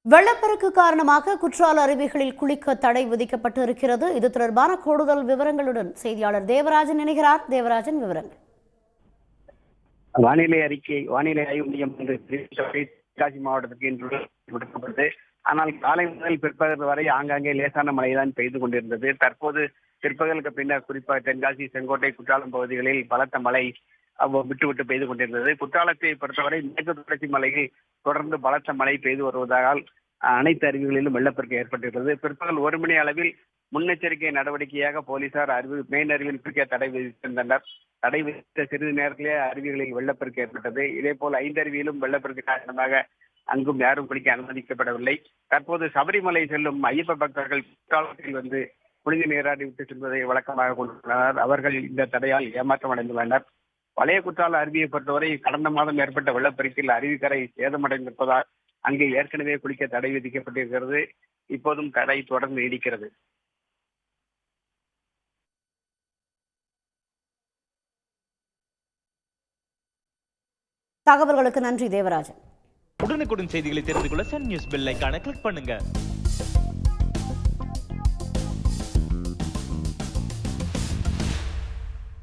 வெள்ளப்பெருக்கு காரணமாக குற்றால அருவிகளில் குளிக்க தடை விதிக்கப்பட்டு இருக்கிறது. இது தொடர்பான கூடுதல் விவரங்களுடன் செய்தியாளர் தேவராஜன் இணைகிறார். தேவராஜன், விவரங்கள். வானிலை அறிக்கை வானிலை ஆய்வு மையம் தென்காசி மாவட்டத்திற்கு இன்று விடுக்கப்பட்டது. ஆனால் காலை முதல் பிற்பகல் வரை ஆங்காங்கே லேசான மழைதான் பெய்து கொண்டிருந்தது. தற்போது பிற்பகலுக்கு பின்னர் குறிப்பாக தென்காசி, செங்கோட்டை, குற்றாலம் பகுதிகளில் பலத்த மழை விட்டு விட்டு பெய்து கொண்டிருந்தது. குற்றாலத்தை பொறுத்தவரை மேற்கு தொடர்ச்சி மலையில் தொடர்ந்து பலத்த மழை பெய்து வருவதால் அனைத்து அருவிகளிலும் வெள்ளப்பெருக்கு ஏற்பட்டிருந்தது. பிற்பகல் 1 மணி அளவில் முன்னெச்சரிக்கை நடவடிக்கையாக போலீசார் மெயின் அருவியில் குளிக்க தடை விதித்திருந்தனர். தடை விதித்த சிறிது நேரத்திலே அருவிகளில் வெள்ளப்பெருக்கு ஏற்பட்டது. இதே போல் 5 அருவியிலும் வெள்ளப்பெருக்கு காரணமாக அங்கும் யாரும் குளிக்க அனுமதிக்கப்படவில்லை. தற்போது சபரிமலை செல்லும் ஐயப்ப பக்தர்கள் குற்றாலத்தில் வந்து புனித நீராடி விட்டு செல்வதை வழக்கமாக கொண்டுள்ளனர். அவர்கள் இந்த தடையால் ஏமாற்றம் அடைந்துள்ளனர். பழைய குற்றால அருவியை பொறுத்தவரை கடந்த மாதம் ஏற்பட்ட வெள்ளப்பெருக்கில் அருவிக்கரை சேதமடைந்திருப்பதால் அங்கே ஏற்கனவே குளிக்க தடை விதிக்கப்பட்டிருக்கிறது. இப்போதும் தடை தொடர்ந்து நீடிக்கிறது. தகவல்களுக்கு நன்றி தேவராஜன். உடனுக்குடன் செய்திகளை தெரிந்து கொள்ள சன் நியூஸ் பெல் ஐகானை கிளிக் பண்ணுங்க.